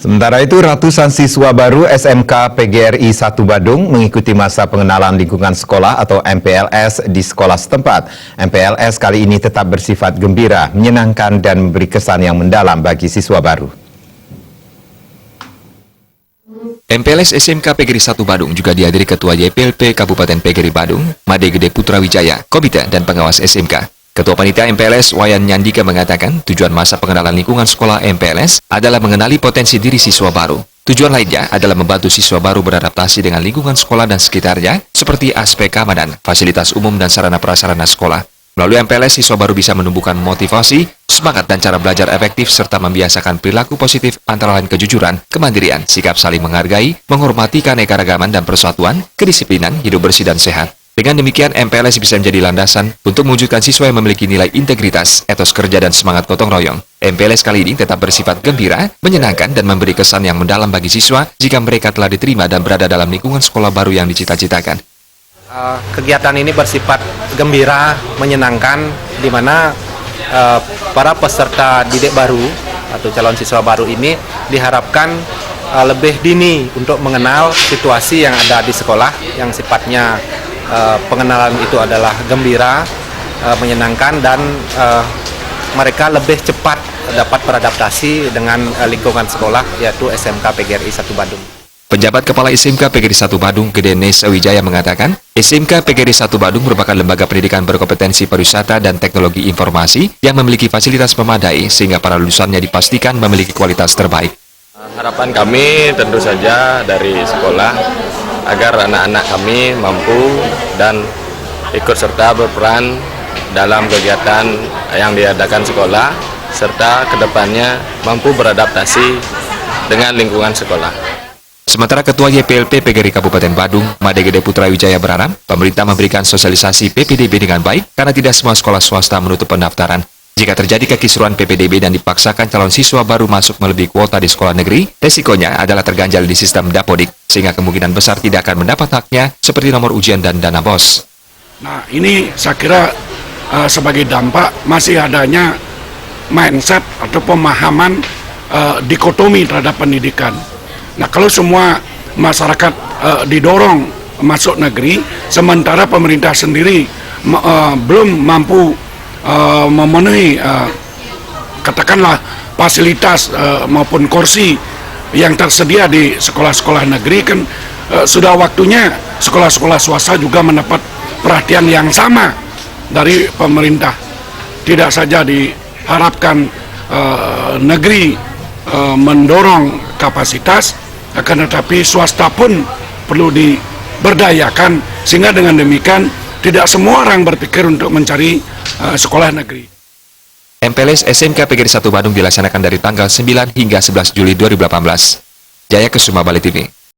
Sementara itu, ratusan siswa baru SMK PGRI 1 Badung mengikuti masa pengenalan lingkungan sekolah atau MPLS di sekolah setempat. MPLS kali ini tetap bersifat gembira, menyenangkan dan memberi kesan yang mendalam bagi siswa baru. MPLS SMK PGRI 1 Badung juga dihadiri Ketua YPLP Kabupaten PGRI Badung, Made Gede Putra Wijaya, Komite dan pengawas SMK. Ketua Panitia MPLS Wayan Nyandika mengatakan tujuan masa pengenalan lingkungan sekolah MPLS adalah mengenali potensi diri siswa baru. Tujuan lainnya adalah membantu siswa baru beradaptasi dengan lingkungan sekolah dan sekitarnya, seperti aspek keamanan, fasilitas umum dan sarana prasarana sekolah. Melalui MPLS, siswa baru bisa menumbuhkan motivasi, semangat dan cara belajar efektif serta membiasakan perilaku positif antara lain kejujuran, kemandirian, sikap saling menghargai, menghormati keanekaragaman dan persatuan, kedisiplinan, hidup bersih dan sehat. Dengan demikian, MPLS bisa menjadi landasan untuk mewujudkan siswa yang memiliki nilai integritas, etos kerja dan semangat gotong royong. MPLS kali ini tetap bersifat gembira, menyenangkan dan memberi kesan yang mendalam bagi siswa jika mereka telah diterima dan berada dalam lingkungan sekolah baru yang dicita-citakan. Kegiatan ini bersifat gembira, menyenangkan, di mana para peserta didik baru atau calon siswa baru ini diharapkan lebih dini untuk mengenal situasi yang ada di sekolah yang sifatnya pengenalan itu adalah gembira, menyenangkan dan mereka lebih cepat dapat beradaptasi dengan lingkungan sekolah yaitu SMK PGRI 1 Badung. Penjabat Kepala SMK PGRI 1 Badung, Gede Nesa Wijaya mengatakan, SMK PGRI 1 Badung merupakan lembaga pendidikan berkompetensi pariwisata dan teknologi informasi yang memiliki fasilitas memadai sehingga para lulusannya dipastikan memiliki kualitas terbaik. Harapan kami tentu saja dari sekolah agar anak-anak kami mampu dan ikut serta berperan dalam kegiatan yang diadakan sekolah serta kedepannya mampu beradaptasi dengan lingkungan sekolah. Sementara Ketua YPLP PGRI Kabupaten Badung, Made Gede Putra Wijaya berharap pemerintah memberikan sosialisasi PPDB dengan baik karena tidak semua sekolah swasta menutup pendaftaran. Jika terjadi kekisruhan PPDB dan dipaksakan calon siswa baru masuk melebihi kuota di sekolah negeri, resikonya adalah terganjal di sistem Dapodik, sehingga kemungkinan besar tidak akan mendapat haknya seperti nomor ujian dan dana BOS. Nah, ini saya kira sebagai dampak masih adanya mindset atau pemahaman dikotomi terhadap pendidikan. Nah, kalau semua masyarakat didorong masuk negeri, sementara pemerintah sendiri belum mampu memenuhi katakanlah fasilitas maupun kursi yang tersedia di sekolah-sekolah negeri, kan sudah waktunya sekolah-sekolah swasta juga mendapat perhatian yang sama dari pemerintah. Tidak saja diharapkan negeri mendorong kapasitas, akan tetapi swasta pun perlu diberdayakan sehingga dengan demikian tidak semua orang berpikir untuk mencari sekolah negeri. MPLS SMK PGRI 1 Badung dilaksanakan dari tanggal 9 hingga 11 Juli 2018. Jaya Kesuma, Bali TV.